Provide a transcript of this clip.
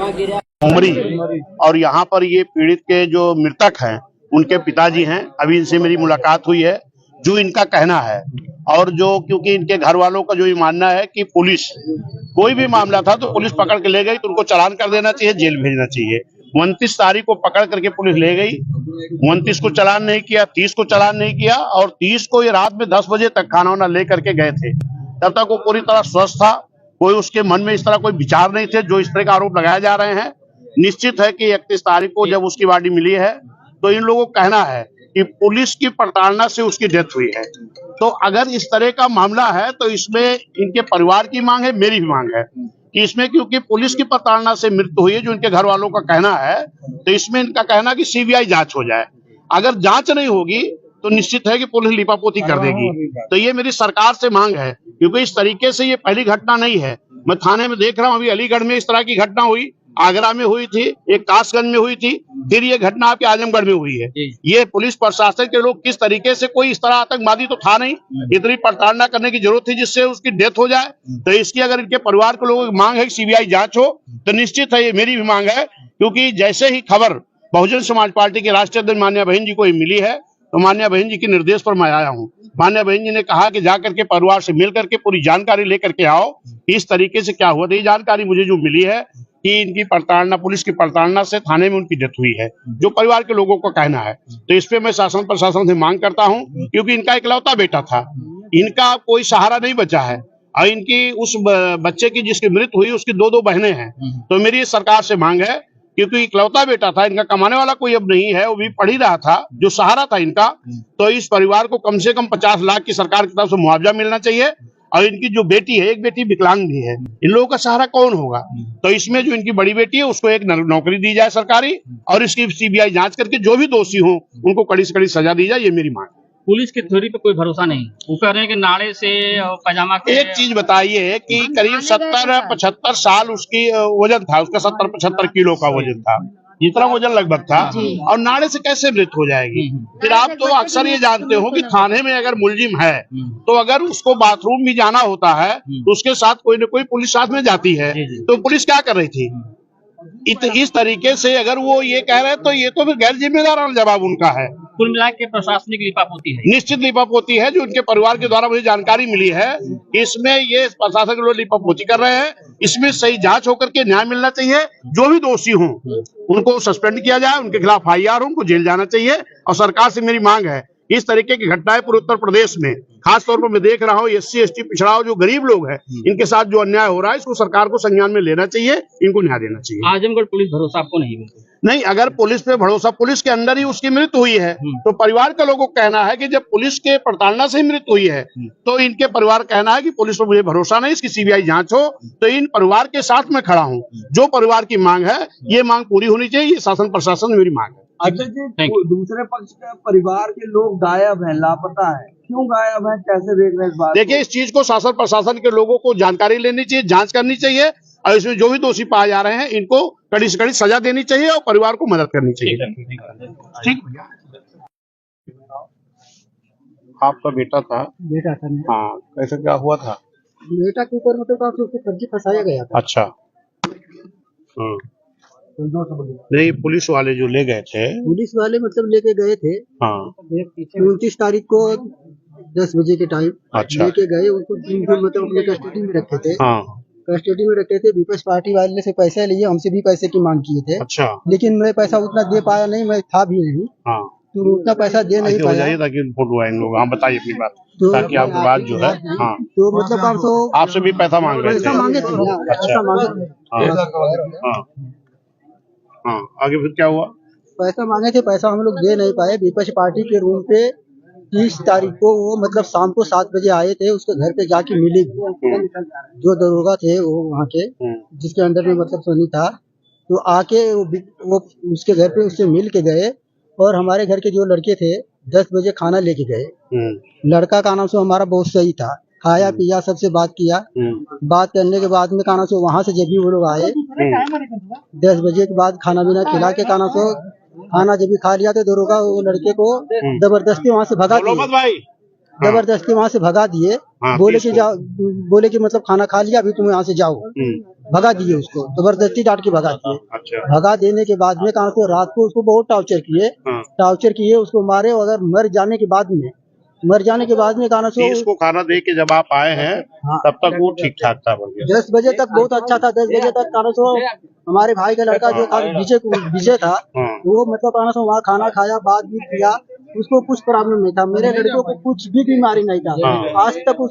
उमरी। और यहाँ पर ये पीड़ित के जो मृतक हैं उनके पिताजी हैं। अभी इनसे मेरी मुलाकात हुई है। जो इनका कहना है और जो क्योंकि इनके घर वालों का जो ये मानना है कि पुलिस कोई भी मामला था तो पुलिस पकड़ के ले गई तो उनको चालान कर देना चाहिए, जेल भेजना चाहिए। 29 तारीख को पकड़ करके पुलिस ले गई, 29 को चालान नहीं किया, 30 को चालान नहीं किया और 30 को ये रात में 10 बजे तक खाना वाना ले करके गए थे। तब तक वो पूरी तरह स्वस्थ था, कोई उसके मन में इस तरह कोई विचार नहीं थे जो इस तरह का आरोप लगाए जा रहे हैं। निश्चित है कि 31 तारीख को जब उसकी बॉडी मिली है तो इन लोगों का कहना है कि पुलिस की प्रताड़ना से उसकी डेथ हुई है। तो अगर इस तरह का मामला है तो इसमें इनके परिवार की मांग है, मेरी भी मांग है कि इसमें क्योंकि पुलिस की प्रताड़ना से मृत्यु हुई है जो इनके घर वालों का कहना है, तो इसमें इनका कहना कि सीबीआई जांच हो जाए। अगर जांच नहीं होगी तो निश्चित है कि पुलिस लिपापोती कर देगी। तो ये मेरी सरकार से मांग है क्योंकि इस तरीके से ये पहली घटना नहीं है। मैं थाने में देख रहा हूँ, अभी अलीगढ़ में इस तरह की घटना हुई, आगरा में हुई थी, एक कासगंज में हुई थी, फिर ये घटना आपके आजमगढ़ में हुई है। ये पुलिस प्रशासन के लोग किस तरीके से, कोई इस तरह आतंकवादी तो था नहीं, इतनी प्रताड़ना करने की जरूरत थी जिससे उसकी डेथ हो जाए। तो इसकी अगर इनके परिवार के लोगों की मांग है कि सीबीआई जांच हो तो निश्चित है ये मेरी भी मांग है। क्योंकि जैसे ही खबर बहुजन समाज पार्टी के राष्ट्रीय अध्यक्ष मान्या बहन जी को मिली है तो मान्या बहन जी के निर्देश पर मैं आया हूँ। मान्या बहन जी ने कहा कि जाकर के परिवार से मिल करके पूरी जानकारी लेकर के आओ इस तरीके से क्या हुआ। तो ये जानकारी मुझे जो मिली है कि इनकी प्रताड़ना, पुलिस की प्रताड़ना से थाने में उनकी डेथ हुई है, जो परिवार के लोगों को कहना है। तो इस पे मैं शासन प्रशासन से मांग करता हूँ क्योंकि इनका इकलौता बेटा था, इनका कोई सहारा नहीं बचा है और इनकी उस बच्चे की जिसकी मृत्यु हुई उसकी दो बहनें हैं। तो मेरी सरकार से मांग है क्योंकि इकलौता बेटा था, इनका कमाने वाला कोई अब नहीं है, वो भी पढ़ ही रहा था, जो सहारा था इनका। तो इस परिवार को कम से कम 50 लाख की सरकार की तरफ से मुआवजा मिलना चाहिए। और इनकी जो बेटी है, एक बेटी विकलांग भी है, इन लोगों का सहारा कौन होगा। तो इसमें जो इनकी बड़ी बेटी है उसको एक नौकरी दी जाए सरकारी और इसकी सीबीआई जांच करके जो भी दोषी हो उनको कड़ी से कड़ी सजा दी जाए, ये मेरी मांग है। पुलिस की थ्योरी पे कोई भरोसा नहीं, वो कह रहे हैं कि नाड़े से और पजामा के। एक चीज बताइए कि करीब 70-75 साल उसकी वजन था, उसका 70-75 किलो का वजन था, जितना वजन लगभग था, और नाड़े से कैसे मृत्यु हो जाएगी। फिर आप तो अक्सर ये जानते हो कि थाने में अगर मुलजिम है तो अगर उसको बाथरूम भी जाना होता है तो उसके साथ कोई न कोई पुलिस साथ में जाती है। तो पुलिस क्या कर रही थी इस तरीके से? अगर वो ये कह रहे हैं तो ये तो फिर गैर जिम्मेदाराना जवाब उनका है। कुल मिला के प्रशासनिक लिपापोती है, निश्चित लिपापोती है। जो उनके परिवार के द्वारा मुझे जानकारी मिली है इसमें ये प्रशासन के लोग लिपापोती कर रहे हैं। इसमें सही जांच होकर के न्याय मिलना चाहिए। जो भी दोषी हों उनको सस्पेंड किया जाए, उनके खिलाफ IR हो, उनको जेल जाना चाहिए। और सरकार से मेरी मांग है इस तरीके की घटनाएं पूरे उत्तर प्रदेश में खास तौर पर मैं देख रहा हूँ, SC ST पिछड़ा जो गरीब लोग हैं इनके साथ जो अन्याय हो रहा है इसको सरकार को संज्ञान में लेना चाहिए, इनको न्याय देना चाहिए। आजमगढ़ पुलिस भरोसा आपको नहीं मिलता? नहीं, अगर पुलिस पे भरोसा, पुलिस के अंदर ही उसकी मृत्यु हुई है तो परिवार के लोगों का कहना है कि जब पुलिस के प्रताड़ना से मृत्यु हुई है तो इनके परिवार कहना है कि पुलिस पर मुझे भरोसा नहीं, इसकी सीबीआई जांच हो। तो इन परिवार के साथ मैं खड़ा हूँ। जो परिवार की मांग है ये मांग पूरी होनी चाहिए, ये शासन प्रशासन में मेरी मांग है। अच्छा जी, दूसरे पक्ष के परिवार के लोग गायब हैं, लापता है, क्यों गायब हैं, कैसे देख रहे हैं इस बात? देखिए, इस चीज को शासन प्रशासन के लोगों को जानकारी लेनी चाहिए, जांच करनी चाहिए और इसमें जो भी दोषी पाए जा रहे हैं इनको कड़ी से कड़ी सजा देनी चाहिए और परिवार को मदद करनी चाहिए। ठीक, आपका बेटा था? बेटा था। हाँ, कैसे क्या हुआ था? बेटा के ऊपर मतलब उसको फर्जी फंसाया गया था। अच्छा, नहीं, पुलिस वाले जो ले गए थे, पुलिस वाले मतलब लेके गए थे। हाँ, 29 तारीख को 10 बजे के टाइम अच्छा, लेके गए उनको, मतलब अपने कस्टडी में रखे थे। हाँ, कस्टडी में रखे थे। विपक्ष पार्टी वाले से पैसे लिए, हमसे भी पैसे की मांग किए थे। अच्छा, लेकिन मैं पैसा उतना दे पाया नहीं, मैं था भी नहीं, हाँ, तो उतना पैसा दे नहीं हो पाया। जाइए ताकि फोटो आए लोग। हाँ, बताइए अपनी बात तो ताकि आपकी बात जो है। हाँ, तो मतलब आपसे भी पैसा मांग रहे थे? पैसा मांगे थे, पैसा मांगे थे। हाँ, हाँ, आगे फिर क्या हुआ? पैसा मांगे थे, पैसा हम लोग दे नहीं पाए। विपक्ष पार्टी के रूम पे 30 तारीख को वो मतलब शाम को 7 बजे आए थे, उसके घर पे जाके मिले। जो दरोगा थे वो वहाँ के, जिसके अंडर में मतलब सोनी था, तो आके वो उसके घर पे उससे मिल के गए। और हमारे घर के जो लड़के थे 10 बजे खाना लेके गए। लड़का का नाम से हमारा बहुत सही था, खाया पिया, सबसे बात किया। बात करने के बाद में खाना से वहाँ से जब भी वो लोग आए 10 बजे के बाद खाना पीना खिला के खाना जब भी खा लिया तो दरोगा वो लड़के को जबरदस्ती वहाँ से भगा दिए। जबरदस्ती वहाँ से भगा दिए। बोले कि जाओ, बोले कि मतलब खाना खा लिया, अभी तुम यहाँ से जाओ। भगा दिए उसको, जबरदस्ती डांट के भगा दिए। अच्छा। भगा देने के बाद में कहा से रात को उसको बहुत टॉर्चर किए, उसको मारे। अगर मर जाने के बाद में कहा से इसको खाना दे के जब आप आए हैं हाँ। तब तक वो ठीक ठाक था, बोल गया 10 बजे तक बहुत अच्छा था। 10 बजे तक कहा सो हमारे भाई का लड़का जो था विजय था, वो मतलब कहा सो वहाँ खाना खाया, बात भी किया, उसको कुछ प्रॉब्लम नहीं था। मेरे लड़कों को कुछ भी बीमारी नहीं था आज तक।